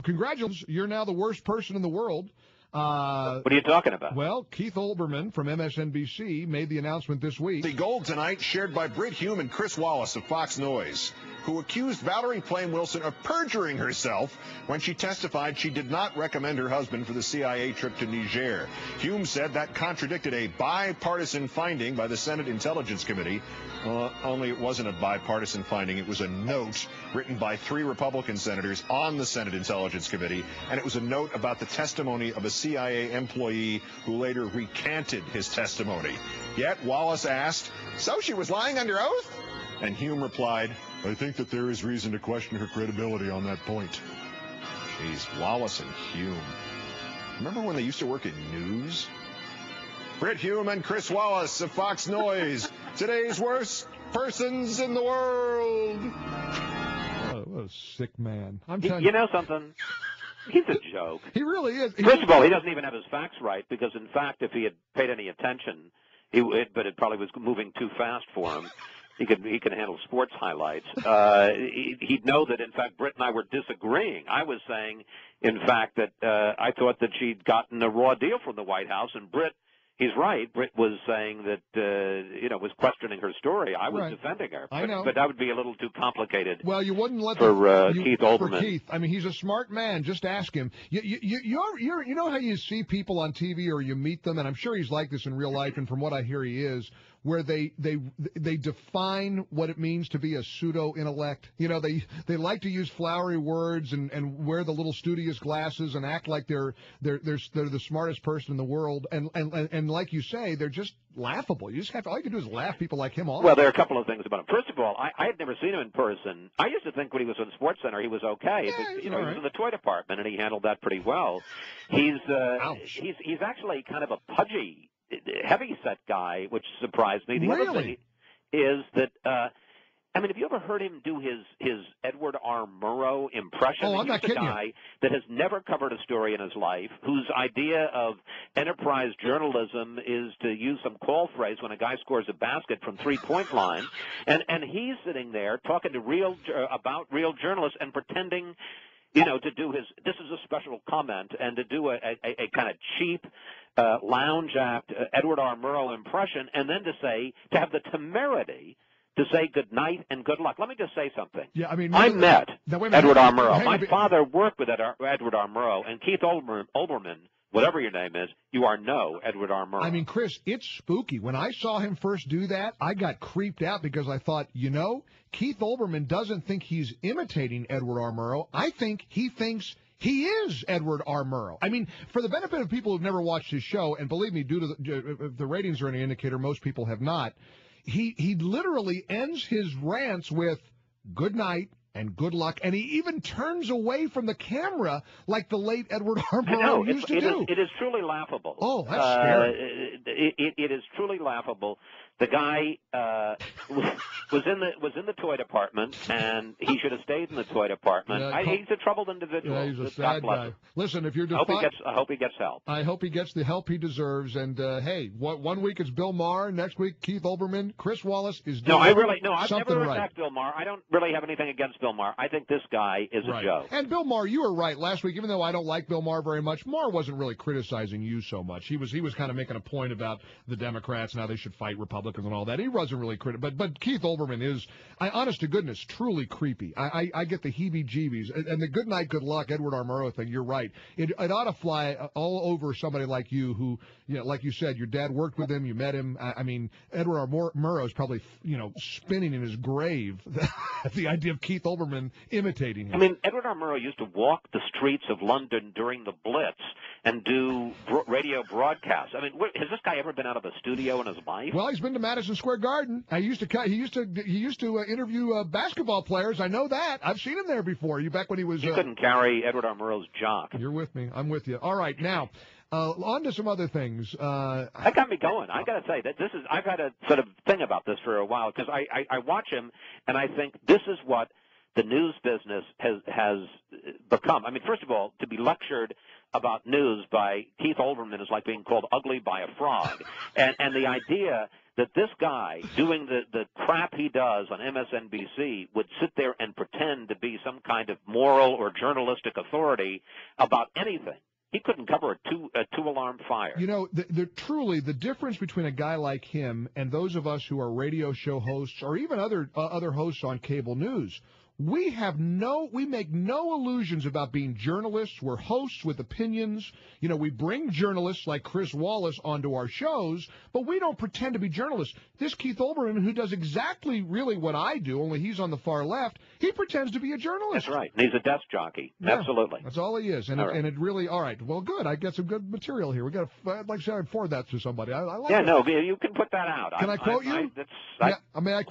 congratulations. You're now the worst person in the world. What are you talking about? Well, Keith Olbermann from MSNBC made the announcement this week. The gold tonight shared by Britt Hume and Chris Wallace of Fox Noise, who accused Valerie Plame Wilson of perjuring herself when she testified she did not recommend her husband for the CIA trip to Niger. Hume said that contradicted a bipartisan finding by the Senate Intelligence Committee. Only it wasn't a bipartisan finding. It was a note written by 3 Republican senators on the Senate Intelligence Committee, and it was a note about the testimony of a CIA employee who later recanted his testimony. Yet Wallace asked, "So she was lying under oath?" And Hume replied, "I think that there is reason to question her credibility on that point." Jeez, Wallace and Hume. Remember when they used to work in news? Britt Hume and Chris Wallace of Fox Noise. Today's worst persons in the world. Oh, what a sick man. You know something? He's a joke. He really is. First of all, he doesn't even have his facts right, because, in fact, if he had paid any attention, but it probably was moving too fast for him. He could handle sports highlights. He'd know that, in fact, Britt and I were disagreeing. I was saying, in fact, that I thought that she'd gotten a raw deal from the White House, and Britt, he's right. Britt was saying that, was questioning her story. I was defending her. I know. But that would be a little too complicated. Well, you wouldn't let for Keith Olbermann. For Keith, I mean, he's a smart man. Just ask him. You know how you see people on TV or you meet them, and I'm sure he's like this in real life, and from what I hear he is, where they define what it means to be a pseudo-intellect. You know, they like to use flowery words and wear the little studious glasses and act like they're the smartest person in the world. And like you say, they're just laughable. You just have to, all you can do is laugh people like him off. Well, there are a couple of things about him. First of all, I had never seen him in person. I used to think when he was on SportsCenter he was okay. Yeah, But, he was in the toy department and he handled that pretty well. He's actually kind of a pudgy, heavy-set guy, which surprised me. The other thing is that, have you ever heard him do his Edward R. Murrow impression? Oh, I'm not kidding you. He's a guy that has never covered a story in his life, whose idea of enterprise journalism is to use some call phrase when a guy scores a basket from three-point line, and he's sitting there talking to about real journalists and pretending, to do this is a special comment, and to do a kind of cheap, lounge act Edward R. Murrow impression, and then to have the temerity to say good night and good luck. Let me just say something. Yeah, I mean, I met Edward R. Murrow. My father worked with Edward R. Murrow, and Keith Olbermann, whatever your name is, you are no Edward R. Murrow. I mean, Chris, it's spooky. When I saw him first do that, I got creeped out because I thought, Keith Olbermann doesn't think he's imitating Edward R. Murrow. I think he thinks he is Edward R. Murrow. I mean, for the benefit of people who've never watched his show, and believe me, due to if the ratings are any indicator, most people have not, he literally ends his rants with good night and good luck, and he even turns away from the camera like the late Edward R. Murrow used to do. It is truly laughable. Oh, that's scary. It is truly laughable. The guy was in the toy department, and he should have stayed in the toy department. He's a troubled individual. Yeah, he's a sad guy. Listen, if you're I hope he gets help. I hope he gets the help he deserves. And hey, one week it's Bill Maher, next week Keith Olbermann, Chris Wallace is doing I've something never right. attacked Bill Maher. I don't really have anything against Bill Maher. I think this guy is a joke. And Bill Maher, you were right last week. Even though I don't like Bill Maher very much, Maher wasn't really criticizing you so much. He was kind of making a point about the Democrats and how they should fight Republicans and all that. He wasn't really critical, but Keith Olbermann is, honest to goodness, truly creepy. I get the heebie-jeebies. And the good night, good luck, Edward R. Murrow thing, you're right. It ought to fly all over somebody like you who, like you said, your dad worked with him, you met him. I mean, Edward R. Murrow is probably, spinning in his grave at the idea of Keith Olbermann imitating him. I mean, Edward R. Murrow used to walk the streets of London during the Blitz and do radio broadcasts. I mean, has this guy ever been out of a studio in his life? Well, he's been to Madison Square Garden. He used to interview basketball players. I know that. I've seen him there before. Back when he was. You couldn't carry Edward R. Murrow's jock. You're with me. I'm with you. All right, now. On to some other things. That got me going. I got to say that I've had a sort of thing about this for a while because I watch him and I think this is what the news business has become. I mean, first of all, to be lectured about news by Keith Olbermann is like being called ugly by a frog, and the idea that this guy doing the crap he does on MSNBC would sit there and pretend to be some kind of moral or journalistic authority about anything. He couldn't cover a two-alarm fire. You know, truly, the difference between a guy like him and those of us who are radio show hosts or even other hosts on cable news, we make no illusions about being journalists. We're hosts with opinions. You know, we bring journalists like Chris Wallace onto our shows, but we don't pretend to be journalists. This Keith Olbermann, who does exactly really what I do, only he's on the far left, he pretends to be a journalist. That's right. And he's a desk jockey. Yeah, absolutely. That's all he is. And it really, all right, well, good. I get some good material here. I'd like to forward that to somebody. I like it. Yeah, no, you can put that out. Can I quote you? May I quote